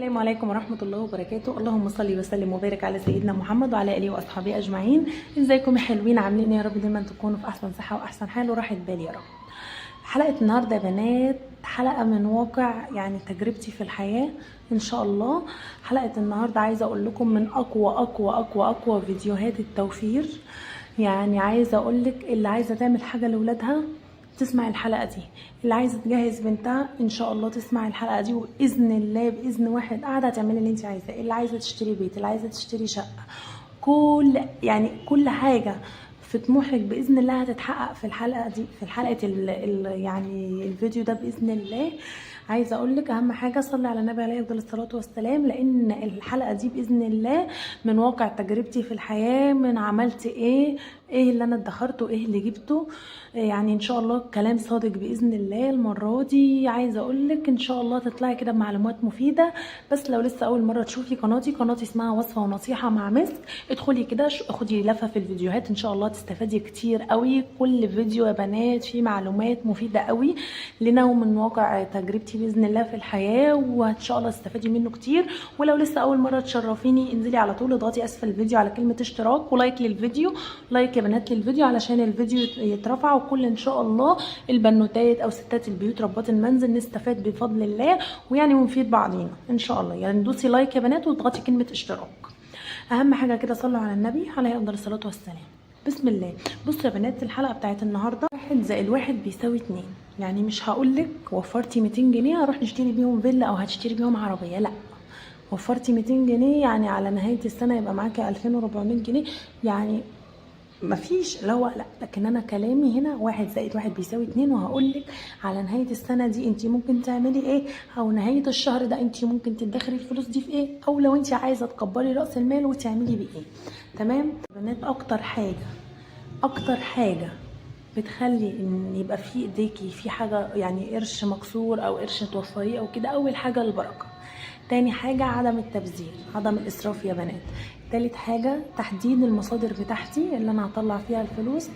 السلام عليكم ورحمة الله وبركاته. اللهم صل وسلم وبارك على سيدنا محمد وعلى آله وأصحابه أجمعين. ازيكم يا حلوين؟ عاملين يا رب دايما تكونوا في أحسن صحة وأحسن حال وراحة بال يا رب. حلقة النهاردة يا بنات حلقة من واقع تجربتي في الحياة إن شاء الله. حلقة النهاردة عايزة أقول لكم من أقوى فيديوهات التوفير. عايزة أقول لك اللي عايزة تعمل حاجة لأولادها تسمع الحلقة دي، اللي عايزة تجهز بنتها ان شاء الله تسمع الحلقة دي، وبإذن الله بإذن واحد قاعدة هتعملي اللي انت عايزاه. اللي عايزة تشتري بيت، اللي عايزة تشتري شقة، كل حاجة في طموحك بإذن الله هتتحقق في الحلقة دي، في الحلقة الفيديو ده بإذن الله. عايزه اقول لك اهم حاجه صلي على النبي عليه افضل الصلاه والسلام، لان الحلقه دي باذن الله من واقع تجربتي في الحياه، من عملت ايه اللي انا ادخرته، ايه اللي جبته. ان شاء الله كلام صادق باذن الله. المره دي عايزه اقول لك ان شاء الله تطلعي كده بمعلومات مفيده. بس لو لسه اول مره تشوفي قناتي اسمها وصفه ونصيحه مع مسك، ادخلي كده خدي لفه في الفيديوهات ان شاء الله تستفادي كتير قوي. كل فيديو يا بنات فيه معلومات مفيده قوي لنا ومن واقع تجربتي باذن الله في الحياه، وان شاء الله تستفادي منه كتير. ولو لسه اول مره تشرفيني انزلي على طول اضغطي اسفل الفيديو على كلمه اشتراك ولايك للفيديو، لايك يا بنات للفيديو علشان الفيديو يترفع، وكل ان شاء الله البنوتات او ستات البيوت ربات المنزل نستفاد بفضل الله ونفيد بعضينا ان شاء الله. دوسي لايك يا بنات واضغطي كلمه اشتراك. اهم حاجه كده صلوا على النبي عليه افضل الصلاه والسلام. بسم الله. بصوا يا بنات الحلقه بتاعت النهارده 1 زائد 1 بيساوي 2. مش هقولك وفرتي 200 جنيه هروح نشتري بيهم فيلا او هتشتري بيهم عربيه، لا. وفرتي 200 جنيه على نهايه السنه يبقى معاكي 2400 جنيه. مفيش لا. لكن انا كلامي هنا 1 زائد 1 بيساوي 2، وهقولك على نهايه السنه دي انت ممكن تعملي ايه، او نهايه الشهر ده انت ممكن تدخري الفلوس دي في ايه، او لو انت عايزه تكبري راس المال وتعملي بيه ايه. تمام بنات؟ اكتر حاجه بتخلي ان يبقى في ايديكي في حاجه، قرش مكسور او قرش توفريه او كده، اول حاجه البركه. تاني حاجه عدم التبذير، عدم الاسراف يا بنات. تالت حاجه تحديد المصادر بتاعتي اللي انا هطلع فيها الفلوس.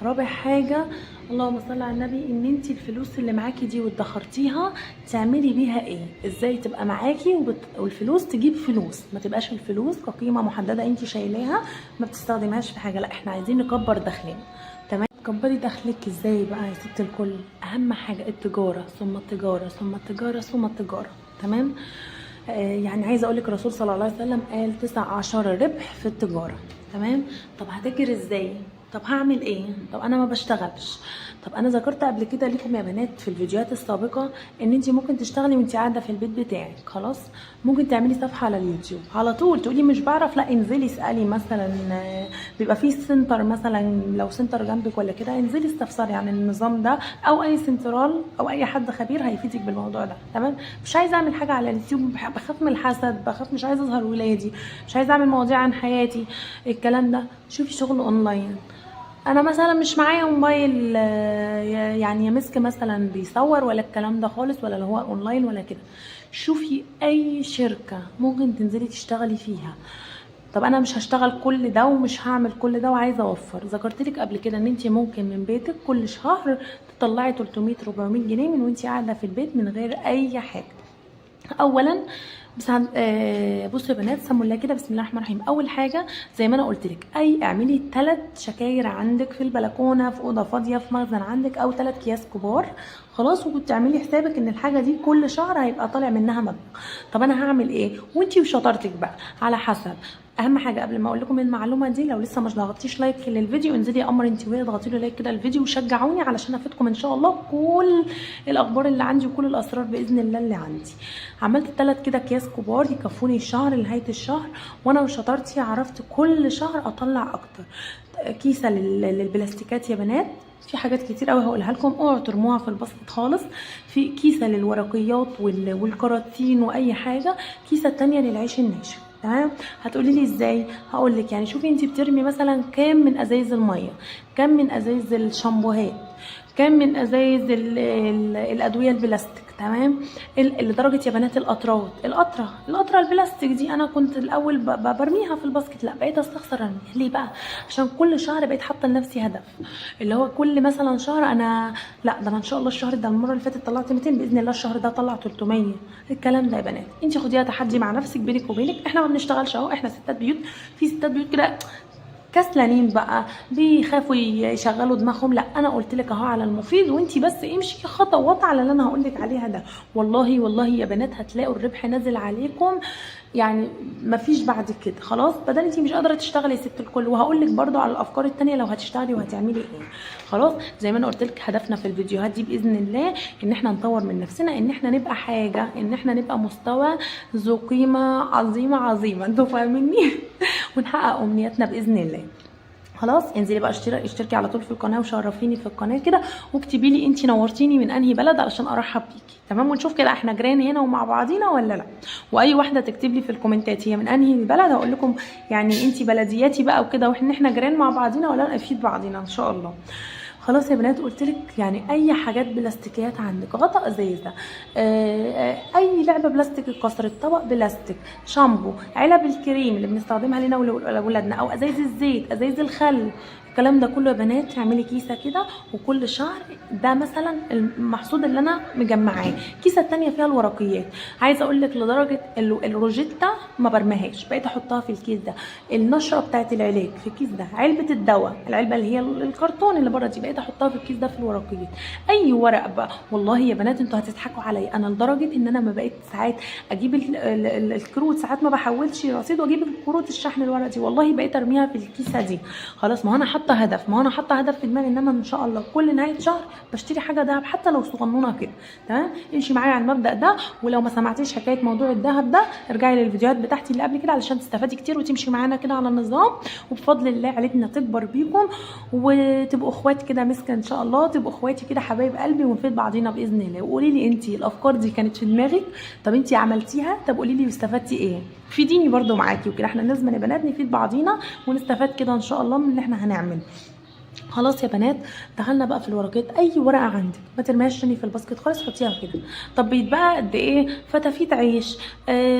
رابع حاجه اللهم صل على النبي، ان انت الفلوس اللي معاكي دي وادخرتيها تعملي بيها ايه، ازاي تبقى معاكي والفلوس تجيب فلوس، ما تبقاش الفلوس كقيمه محدده انت شايلاها ما بتستخدمهاش في حاجه. لا، احنا عايزين نكبر دخلنا. تمام؟ تكبري دخلك ازاي بقى يا ست الكل؟ اهم حاجه التجاره ثم التجاره ثم التجاره ثم التجاره. تمام؟ عايزه اقول لك الرسول صلى الله عليه وسلم قال 19 ربح في التجاره. تمام؟ طب هتجري ازاي؟ طب هعمل ايه؟ طب انا ما بشتغلش. طب انا ذكرت قبل كده لكم يا بنات في الفيديوهات السابقه ان انت ممكن تشتغلي وانت قاعده في البيت بتاعك. خلاص، ممكن تعملي صفحه على اليوتيوب على طول. تقولي مش بعرف، لا انزلي اسالي مثلا، بيبقى في سنتر مثلا، لو سنتر جنبك ولا كده انزلي استفسري عن النظام ده، او اي سنترال او اي حد خبير هيفيدك بالموضوع ده. تمام؟ مش عايزه اعمل حاجه على اليوتيوب، بخاف من الحسد، بخاف، مش عايزه اظهر ولادي، مش عايزه اعمل مواضيع عن حياتي الكلام ده. شوفي شغل اونلاين. انا مثلا مش معايا موبايل يمسك مثلا بيصور ولا الكلام ده خالص، ولا اللي هو اونلاين ولا كده. شوفي اي شركه ممكن تنزلي تشتغلي فيها. طب انا مش هشتغل كل ده ومش هعمل كل ده وعايزه اوفر. ذكرتلك قبل كده ان انت ممكن من بيتك كل شهر تطلعي 300 400 جنيه من وانت قاعده في البيت من غير اي حاجه. اولا بس بصوا يا بنات، سموا الله كده بسم الله الرحمن الرحيم. اول حاجه زي ما انا قلت لك، اعملي 3 شكاير عندك في البلكونه، في اوضه فاضيه، في مخزن عندك، او 3 اكياس كبار. خلاص، وكنت تعملي حسابك ان الحاجه دي كل شهر هيبقى طالع منها مبلغ. طب انا هعمل ايه؟ وانتي وشطارتك بقى على حسب. اهم حاجه قبل ما اقول لكم المعلومه دي، لو لسه مش ضغطتيش لايك للفيديو انزلي يا قمر انت وهي اضغطي له لايك كده الفيديو وشجعوني علشان افيدكم ان شاء الله كل الاخبار اللي عندي وكل الاسرار باذن الله اللي عندي. عملت 3 كده اكياس كبار يكفوني الشهر لنهايه الشهر، وانا وشطارتي عرفت كل شهر اطلع اكتر. كيسه للبلاستيكات يا بنات، في حاجات كتير قوي هقولها لكم، اوعوا ترموها في الباسكت خالص. في كيسه للورقيات والكراتين واي حاجه. كيسه تانية للعيش الناشف. تمام؟ هتقولي لي ازاي؟ هقول لك. شوفي انت بترمي مثلا كام من ازايز الميه، كام من ازايز الشامبوهات، كام من ازايز الادويه البلاستيك، تمام. لدرجه يا بنات القطره البلاستيك دي انا كنت الاول برميها في الباسكت، لا بقيت استخسر ارميها. ليه بقى؟ عشان كل شهر بقيت حاطه لنفسي هدف، اللي هو كل مثلا شهر انا لا ده انا ان شاء الله الشهر ده، المره اللي فاتت طلعت 200، باذن الله الشهر ده طلع 300. الكلام ده يا بنات انت خديها تحدي مع نفسك بينك وبينك. احنا ما بنشتغلش اهو، احنا ستات بيوت، في ستات بيوت كده كسلانين بقى، بيخافوا يشغلوا دماغهم. لا انا قلت لك اهو على المفيد، وانتي بس امشي خطوات على اللي انا هقول لك عليها ده. والله والله يا بنات هتلاقوا الربح نازل عليكم، يعني مفيش بعد كده. خلاص بدل انتي مش قادره تشتغلي يا ست الكل. وهقول لك برده على الافكار التانية لو هتشتغلي وهتعملي ايه. خلاص زي ما انا قلت لك هدفنا في الفيديوهات دي باذن الله ان احنا نطور من نفسنا، ان احنا نبقى حاجه، ان احنا نبقى مستوى ذو قيمه عظيمه عظيمه، انتوا فاهميني؟ ونحقق امنياتنا باذن الله. خلاص انزلي بقى اشتركي على طول في القناه وشرفيني في القناه كده، واكتبي لي انت نورتيني من انهي بلد علشان ارحب بيكي، تمام. ونشوف كده احنا جيران هنا ومع بعضينا ولا لا. واي واحده تكتب لي في الكومنتات هي من انهي بلد هقول لكم يعني انت بلدياتي بقى وكده، واحنا جيران مع بعضينا ولا نفيد بعضينا ان شاء الله. خلاص يا بنات قلت لك يعني اي حاجات بلاستيكيات عندك، غطاء ازازه، اي لعبه بلاستيك اتكسرت، طبق بلاستيك، شامبو، علب الكريم اللي بنستخدمها لنا ولولادنا، او ازايز الزيت، ازايز الخل، الكلام ده كله يا بنات اعملي كيسه كده. وكل شهر ده مثلا المحصول اللي انا مجمعاه، كيسه التانية فيها الورقيات. عايزه اقول لك لدرجه الروجيتا ما برميهاش، بقيت احطها في الكيس ده. النشره بتاعت العلاج في الكيس ده، علبه الدواء، العلبه اللي هي الكرتون اللي بره دي، بقيت احطها في الكيس ده في الورقيات. اي ورق بقى. والله يا بنات انتوا هتضحكوا عليا، انا لدرجه ان انا ما بقيت ساعات اجيب الكروت، ساعات ما بحولش رصيد واجيب الكروت الشحن الورق دي، والله بقيت ارميها في الكيسه دي. خلاص ما انا حاطه هدف، ما انا حاطه هدف في دماغي ان انا ان شاء الله كل نهايه شهر بشتري حاجه دهب حتى لو صغنونه كده، تمام. امشي معايا على المبدا ده. ولو ما سمعتيش حكايه موضوع الذهب ده ارجعي للفيديوهات بتاعتي اللي قبل كده علشان تستفادي كتير وتمشي معانا كده على النظام. وبفضل الله عيلتنا تكبر بيكم وتبقوا اخوات كده مسكه ان شاء الله، تبقوا اخواتي كده حبايب قلبي ونفيد بعضينا باذن الله. وقولي لي انت الافكار دي كانت في دماغك؟ طب انت عملتيها؟ طب قولي لي واستفدتي ايه؟ فيديني برده معاكي وكده، احنا لازم يا بنات نفيد بعضينا ونستفاد كده ان شاء الله من اللي احنا هنعمله. خلاص يا بنات دخلنا بقى في الورقات. اي ورقه عندك ما ترميهاش تاني في الباسكت خالص، حطيها كده. طب بيتبقى قد ايه؟ فتافيت عيش،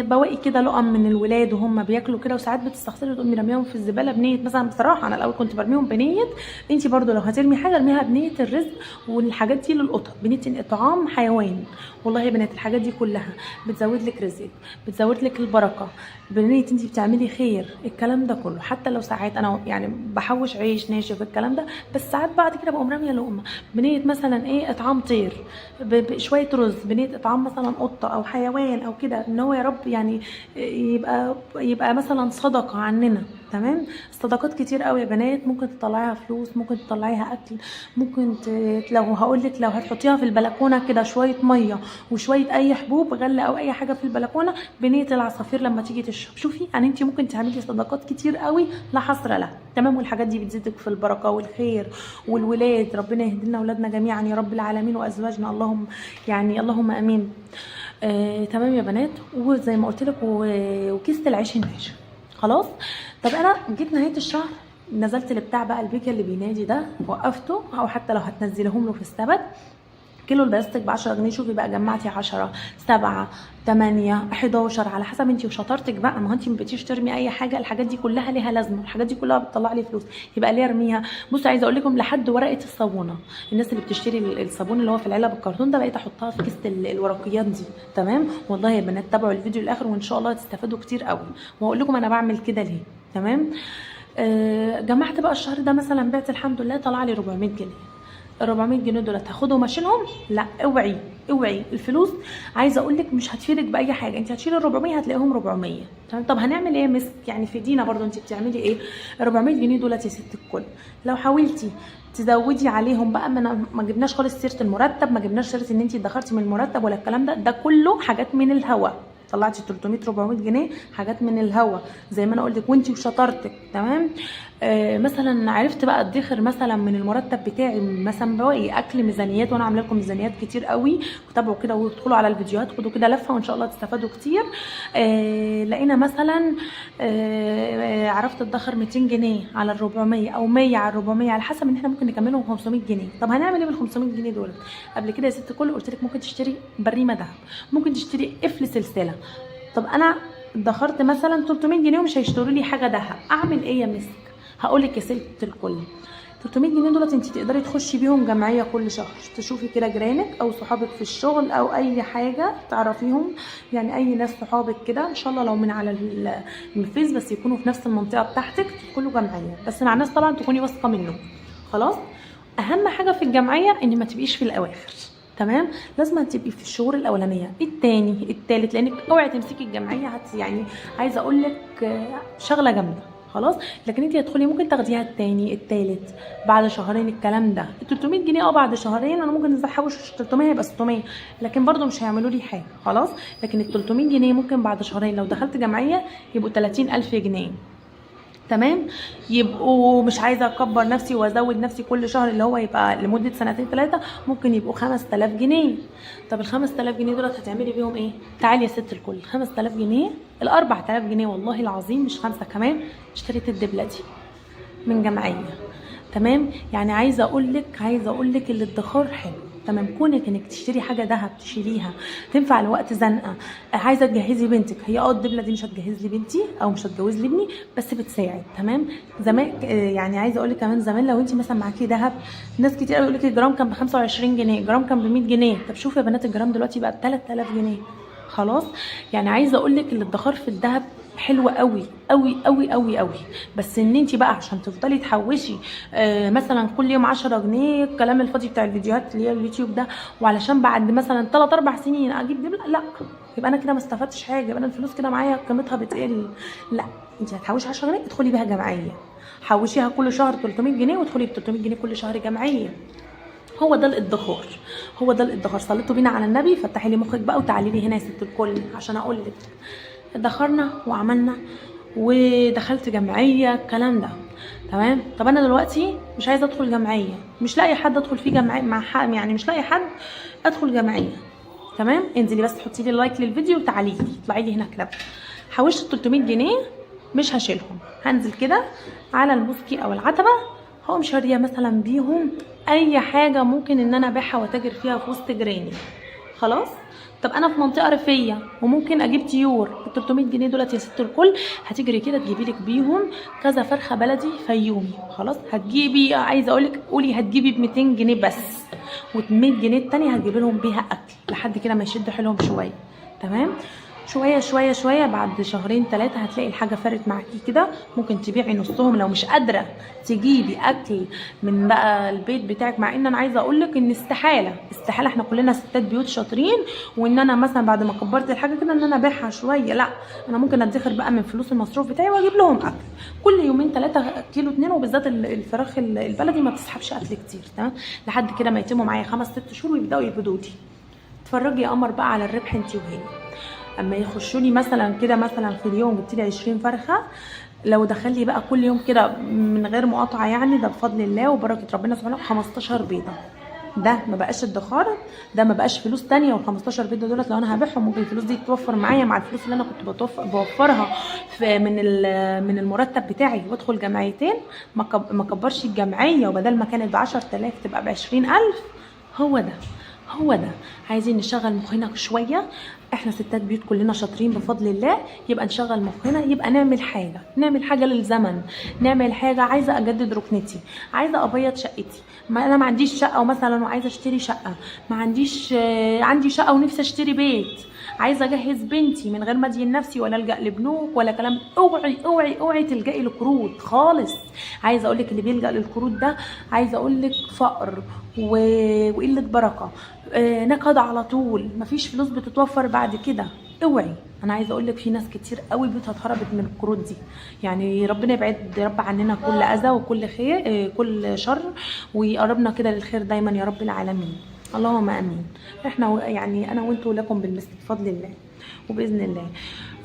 بواقي كده لقم من الولاد وهم بياكلوا كده، وساعات بتستخسري تقومي رميهم في الزباله بنيه مثلا. بصراحه انا الاول كنت برميهم بنيه، انت برضو لو هترمي حاجه ارميها بنيه الرزق، والحاجات دي للقطط، بنيه اطعام حيوان. والله يا بنات الحاجات دي كلها بتزود لك رزقك، بتزود لك البركه، بنيه انت بتعملي خير. الكلام ده كله حتى لو ساعات انا يعني بحوش عيش ناشف الكلام ده، بس ساعات بعد كده بقوم راميه لقمه بنيه مثلا ايه اطعام طير، بشويه رز، بنيه اطعام مثلا قطه او حيوان او كده، ان هو يا رب يعني يبقى مثلا صدقه عننا، تمام. الصدقات كتير قوي يا بنات، ممكن تطلعيها فلوس، ممكن تطلعيها اكل، ممكن لو هقول لك لو هتحطيها في البلكونه كده شويه ميه وشويه اي حبوب غله او اي حاجه في البلكونه بنيه العصافير لما تيجي تشرب. شوفي يعني انت ممكن تعملي صدقات كتير قوي لا حصر لها، تمام. والحاجات دي بتزيدك في البركه والخير والولاد. ربنا يهدي لنا اولادنا جميعا يا رب العالمين وازواجنا، اللهم يعني اللهم امين. تمام يا بنات. وزي ما قلت لك وكيسه العيش الناشف. خلاص. طب انا جيت نهايه الشهر نزلت لبتاع بقى البيكا اللي بينادي ده، وقفته. او حتى لو هتنزلهم له في السبت، كيلو البلاستيك ب 10 جنيه. شوفي بقى جمعتي 10 7 8 11 على حسب انت وشطارتك بقى. ما هو انت ما بقيتيش ترمي اي حاجه، الحاجات دي كلها ليها لازمه، الحاجات دي كلها بتطلع لي فلوس، يبقى ليه ارميها؟ بصوا عايزه اقول لكم لحد ورقه الصابونه، الناس اللي بتشتري الصابون اللي هو في العلب الكرتون ده بقيت احطها في كيسه الورقيات دي، تمام. والله يا بنات تابعوا الفيديو للاخر وان شاء الله هتستفادوا كتير قوي، وهقول لكم انا بعمل كده ليه، تمام. جمعت بقى الشهر ده مثلا، بعت الحمد لله طلع لي 400 جنيه. ال 400 جنيه دول هاخدهم اشيلهم؟ لا، اوعي اوعي. الفلوس عايزه اقول لك مش هتفيدك باي حاجه، انت هتشيلي ال 400 هتلاقيهم 400، تمام. طب هنعمل ايه مسك يعني في دينا برضو؟ انت بتعملي ايه؟ ال 400 جنيه دولت يا ست الكل لو حاولتي تزودي عليهم بقى، ما جبناش خالص سيره المرتب، ما جبناش سيره ان انت ادخرتي من المرتب ولا الكلام ده، ده كله حاجات من الهوا. طلعتي 300 400 جنيه حاجات من الهوا زي ما انا قلت لك، وانت وشطارتك، تمام. مثلا عرفت بقى ادخر مثلا من المرتب بتاعي، مثلا بواقي اكل ميزانيات، وانا عامله لكم ميزانيات كتير قوي، وتابعوا كده وادخلوا على الفيديوهات، خدوا كده لفه وان شاء الله تستفادوا كتير. لقينا مثلا عرفت ادخر 200 جنيه على ال 400 او 100 على ال 400 على حسب ان احنا ممكن نكملهم 500 جنيه. طب هنعمل ايه بال 500 جنيه دول؟ قبل كده يا ست الكل قلت لك ممكن تشتري بريمه ذهب، ممكن تشتري قفل سلسله. طب انا ادخرت مثلا 300 جنيه ومش هيشتروا لي حاجه ذهب، اعمل ايه يا مسك؟ هقول لك يا ست الكل، 300 جنيه دولت انت تقدري تخشي بيهم جمعيه كل شهر، تشوفي كده جيرانك او صحابك في الشغل او اي حاجه تعرفيهم، يعني اي ناس صحابك كده ان شاء الله لو من على الفيس بس يكونوا في نفس المنطقه بتاعتك، تدخلوا جمعيه بس مع ناس طبعا تكوني واثقه منهم. خلاص، اهم حاجه في الجمعيه ان ما تبقيش في الاواخر، تمام؟ لازم تبقي في الشهور الاولانيه، التاني التالت، لانك اوعي تمسكي الجمعيه يعني عايزه اقول لك شغله جامده. خلاص، لكن انت هتدخلي ممكن تاخديها التاني التالت بعد شهرين. الكلام ده ال 300 جنيه بعد شهرين انا ممكن احوش 300 يبقى 600، لكن برده مش هيعملوا لي حاجه. خلاص، لكن ال 300 جنيه ممكن بعد شهرين لو دخلت جمعيه يبقوا 30,000 جنيه. تمام، يبقوا مش عايزه اكبر نفسي وازود نفسي كل شهر اللي هو يبقى لمده 2 3 ممكن يبقوا 5000 جنيه. طب ال 5000 جنيه دول هتعملي بيهم ايه؟ تعالي يا ست الكل، 5000 جنيه ال 4000 جنيه والله العظيم مش 5 كمان، اشتريت الدبله دي من جمعيه. تمام، يعني عايزه اقول لك الادخار حلو. تمام، كونك انك تشتري حاجه ذهب تشيليها تنفع لوقت زنقه، عايزه تجهزي بنتك، هي الدبله دي مش هتجهز لي بنتي او مش هتجوز لي ابني بس بتساعد. تمام، زمان يعني عايزه اقول لك كمان زمان لو انت مثلا معاكي ذهب، ناس كتير قوي يقول لك الجرام كان ب 25 جنيه، الجرام كان ب 100 جنيه. طب شوفوا يا بنات الجرام دلوقتي بقى ب 3000 جنيه. خلاص، يعني عايزه اقول لك الادخار في الذهب حلوه قوي قوي قوي قوي قوي، بس ان انت بقى عشان تفضلي تحوشي مثلا كل يوم 10 جنيه الكلام الفاضي بتاع الفيديوهات اللي هي اليوتيوب ده، وعلشان بعد مثلا 3 4 سنين اجيب دبله، لا يبقى انا كده ما استفدتش حاجه، يبقى انا الفلوس كده معايا قيمتها بتقل. لا، انت هتحوشي 10 جنيه ادخلي بيها جمعيه، حوشيها كل شهر 300 جنيه وادخلي ب 300 جنيه كل شهر جمعيه. هو ده الادخار، هو ده الادخار. صليتوا بينا على النبي، فتحي لي مخك بقى وتعالي لي هنا يا ست الكل عشان اقول لك ادخرنا وعملنا ودخلت جمعيه الكلام ده. تمام، طب انا دلوقتي مش عايزه ادخل جمعيه، مش لاقي حد ادخل فيه جمعيه مع حد، يعني مش لاقي حد ادخل جمعيه. تمام، انزلي بس حطي لي لايك للفيديو وتعالي لي اطلعي لي هنا كده. حوشت 300 جنيه مش هشيلهم، هنزل كده على الموسكي او العتبه، هقوم شاريه مثلا بيهم اي حاجه ممكن ان انا ابيعها واتاجر فيها في وسط جيراني. خلاص، طب انا في منطقه ريفيه وممكن اجيب طيور، ال 300 جنيه دولت يا ست الكل هتجري كده تجيبي لك بيهم كذا فرخه بلدي فيومي. خلاص، هتجيبي عايزه اقول لك قولي هتجيبي ب 200 جنيه بس، و100 جنيه التانيه هتجيبي لهم بيها اكل لحد كده ما يشدوا حيلهم شويه. تمام، شويه شويه شويه بعد شهرين 3 هتلاقي الحاجه فرت معاكي كده، ممكن تبيعي نصهم لو مش قادره تجيبي اكل من بقى البيت بتاعك. مع ان انا عايزه اقول لك ان استحاله احنا كلنا ستات بيوت شاطرين، وان انا مثلا بعد ما كبرت الحاجه كده ان انا ابيعها شويه، لا انا ممكن ادخر بقى من فلوس المصروف بتاعي واجيب لهم اكل كل يومين 3 كيلو 2، وبالذات الفراخ البلدي ما بتسحبش اكل كتير. تمام، لحد كده ما يتموا معايا 5 6 شهور ويبداوا يبيضوا لي. اتفرجي يا قمر بقى على الربح انت وهي، اما يخشوا لي مثلا كده مثلا في اليوم جبت لي 20 فرخه، لو دخل لي بقى كل يوم كده من غير مقاطعه، يعني ده بفضل الله وبركه ربنا سبحانه 15 بيضه، ده ما بقاش ادخار، ده ما بقاش فلوس تانية. وال 15 بيضه دولت لو انا هبيعهم ممكن الفلوس دي تتوفر معايا مع الفلوس اللي انا كنت بوفرها من المرتب بتاعي وادخل جمعيتين، ما كبرش الجمعيه، وبدل ما كانت ب 10000 تبقى ب 20000. هو ده عايزين نشغل مخنا شويه، احنا ستات بيوت كلنا شاطرين بفضل الله، يبقى نشغل مخنا، يبقى نعمل حاجه للزمن، نعمل حاجه. عايزه اجدد ركنتي، عايزه ابيض شقتي، ما انا ما عنديش شقه مثلا وعايزه اشتري شقه، ما عنديش عندي شقه ونفسي اشتري بيت، عايزه اجهز بنتي من غير ما ادين نفسي ولا الجا لبنوك ولا كلام. اوعي تلجئي للقروض خالص. عايزه اقول لك اللي بيلجأ للقروض ده عايزه اقول لك فقر وقله بركه، نكد على طول، مفيش فلوس بتتوفر بعد كده. اوعي، انا عايزه اقول لك في ناس كتير قوي بيوتها اتخربت من القروض دي، يعني ربنا يبعد رب عننا كل اذى وكل خير كل شر، ويقربنا كده للخير دايما يا رب العالمين، اللهم امين. احنا يعني انا وانتوا لكم بالمثل بفضل الله وباذن الله.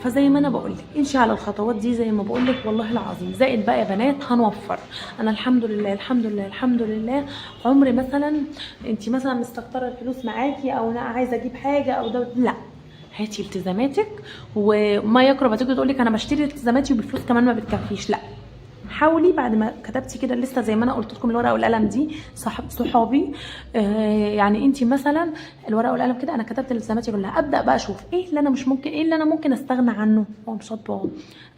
فزي ما انا بقول لك امشي على الخطوات دي زي ما بقول لك والله العظيم. زائد بقى يا بنات هنوفر. انا الحمد لله الحمد لله الحمد لله عمري مثلا انت مثلا مستكتره الفلوس معاكي او انا عايزه اجيب حاجه او ده، لا، هاتي التزاماتك وما يقرب هتيجي تقول لك انا بشتري التزاماتي وبالفلوس كمان ما بتكفيش، لا. حاولي بعد ما كتبتي كده لسه زي ما انا قلت لكم الورقه والقلم دي صحابي، يعني انت مثلا الورقه والقلم كده انا كتبت الالتزاماتي كلها، ابدا بقى اشوف ايه اللي انا مش ممكن، ايه اللي انا ممكن استغنى عنه، هو مش هطبعه،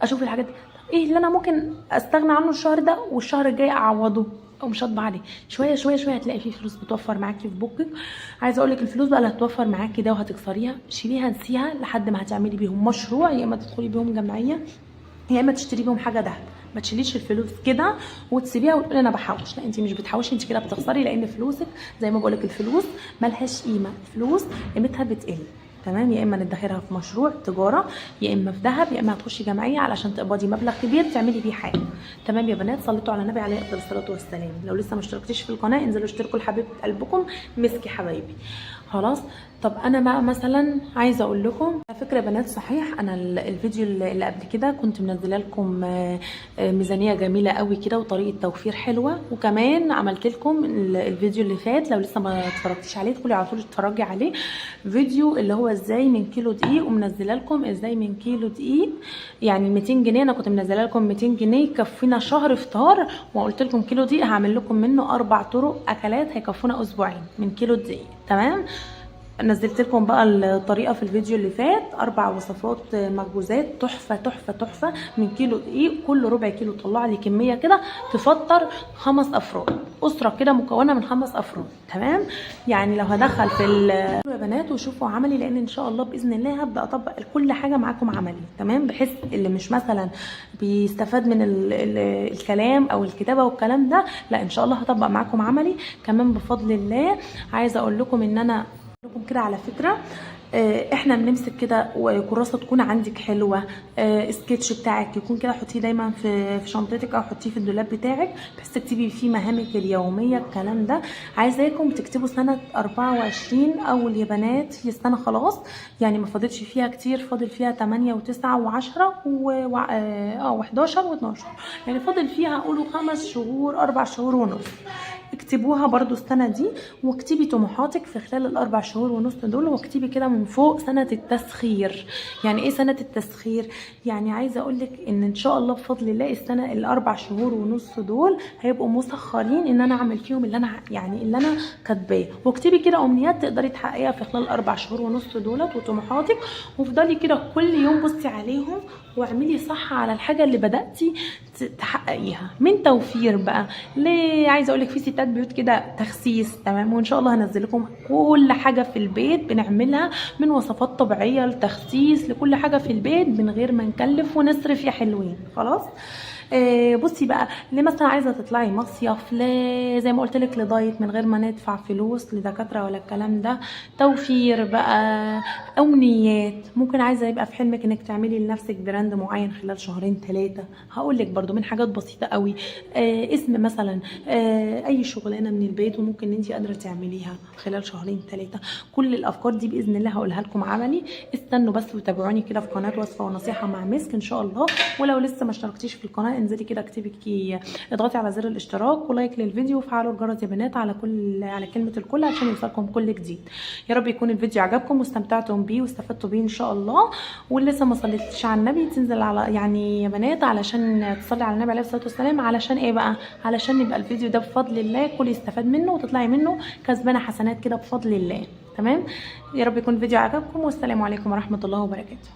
اشوف الحاجات دي. ايه اللي انا ممكن استغنى عنه الشهر ده والشهر الجاي اعوضه او مش هطبع عليه. شويه شويه شويه هتلاقي في فلوس بتوفر معاكي في بوكك. عايزه اقول لك الفلوس بقى اللي هتوفر معاكي ده وهتكسريها شيليها نسيها لحد ما هتعملي بيهم مشروع، يا اما تدخلي بيهم جمعيه يا اما تشتري بيهم حاجه دهب. ما تشيليش الفلوس كده وتسيبيها وتقولي انا بحوش، لا انت مش بتحوشي، انت كده بتخسري، لان فلوسك زي ما بقولك الفلوس ملهاش قيمه، الفلوس قيمتها بتقل. تمام، يا اما ندخرها في مشروع تجاره، يا اما في ذهب، يا اما هتخشي جمعيه علشان تقبضي مبلغ كبير تعملي بيه حاجه. تمام يا بنات، صليتوا على النبي عليه افضل الصلاه والسلام. لو لسه ما اشتركتيش في القناه انزلوا اشتركوا لحبيبه قلبكم مسكي حبايبي. خلاص. طب انا بقى مثلا عايزه اقول لكم على فكره يا بنات، صحيح انا الفيديو اللي قبل كده كنت منزله لكم ميزانيه جميله قوي كده وطريقه توفير حلوه، وكمان عملت لكم الفيديو اللي فات لو لسه ما اتفرجتيش عليه ادخلي على طول اتفرجي عليه، فيديو اللي هو ازاي من كيلو دقيق، ومنزله لكم ازاي من كيلو دقيق يعني 200 جنيه انا كنت منزله لكم 200 جنيه يكفينا شهر فطار، وقلت لكم كيلو دقيق هعمل لكم منه 4 طرق اكلات هيكفونا اسبوعين من كيلو دقيق. تمام، نزلت لكم بقى الطريقه في الفيديو اللي فات، 4 وصفات مخبوزات تحفه تحفه تحفه من كيلو دقيق، كل ربع كيلو طلع لي كميه كده تفطر 5 افراد، اسره كده مكونه من 5 افراد. تمام، يعني لو هدخل في يا بنات وشوفوا عملي، لان ان شاء الله باذن الله هبدا اطبق كل حاجه معاكم عملي. تمام، بحيث اللي مش مثلا بيستفاد من الكلام او الكتابه والكلام ده، لا ان شاء الله هطبق معاكم عملي كمان بفضل الله. عايزه اقول لكم ان انا لكم كده على فكره، احنا بنمسك كده وكراسه تكون عندك حلوه، سكتش بتاعك يكون كده حطيه دايما في شنطتك او حطيه في الدولاب بتاعك بحيث تكتبي فيه مهامك اليوميه الكلام ده. عايزاكم تكتبوا سنه 24 اول يا بنات، هي السنه خلاص يعني ما فاضلش فيها كتير، فاضل فيها 8 و9 و10 و11 و12، يعني فاضل فيها قولوا 5 شهور 4 شهور ونص. اكتبوها برضو السنة دي، واكتبي طموحاتك في خلال ال4 شهور ونص دول، واكتبي كده من فوق سنة التسخير. يعني ايه سنة التسخير؟ يعني عايزة اقولك ان شاء الله بفضل الله السنة ال4 شهور ونص دول هيبقوا مسخرين ان انا اعمل فيهم اللي انا يعني اللي انا كاتباه. واكتبي كده امنيات تقدري تحققيها في خلال ال4 شهور ونص دولت وطموحاتك، وافضلي كده كل يوم بصي عليهم واعملي صح على الحاجة اللي بدأتي تحققيها من توفير بقى. ليه؟ عايزه اقول لك في ستات بيوت كده تخسيس. تمام، وان شاء الله هنزل لكم كل حاجه في البيت بنعملها، من وصفات طبيعيه لتخسيس لكل حاجه في البيت من غير ما نكلف ونصرف يا حلوين. خلاص. بصي بقى، اللي مثلا عايزه تطلعي مصيف زي ما قلت لك لدايت من غير ما ندفع فلوس لدكاتره ولا الكلام ده، توفير بقى، امنيات، ممكن عايزه يبقى في حلمك انك تعملي لنفسك براند معين خلال شهرين 3. هقول لك برده من حاجات بسيطه قوي، اسم مثلا، اي شغلانه من البيت وممكن انت قادره تعمليها خلال شهرين 3. كل الافكار دي باذن الله هقولها لكم عملي. استنوا بس وتابعوني كده في قناه وصفه ونصيحه مع مسك ان شاء الله. ولو لسه ما اشتركتيش في القناه انزلي كده اكتبي اضغطي على زر الاشتراك ولايك للفيديو وفعلوا الجرس يا بنات على كلمه الكل عشان يوصلكم كل جديد. يا رب يكون الفيديو عجبكم واستمتعتم بيه واستفدتوا بيه ان شاء الله. واللي لسه ما صليتش على النبي تنزل على يعني يا بنات علشان تصلي على النبي عليه الصلاه والسلام، علشان ايه بقى؟ علشان يبقى الفيديو ده بفضل الله كل يستفاد منه وتطلعي منه كسبانه حسنات كده بفضل الله. تمام، يا رب يكون الفيديو عجبكم والسلام عليكم ورحمه الله وبركاته.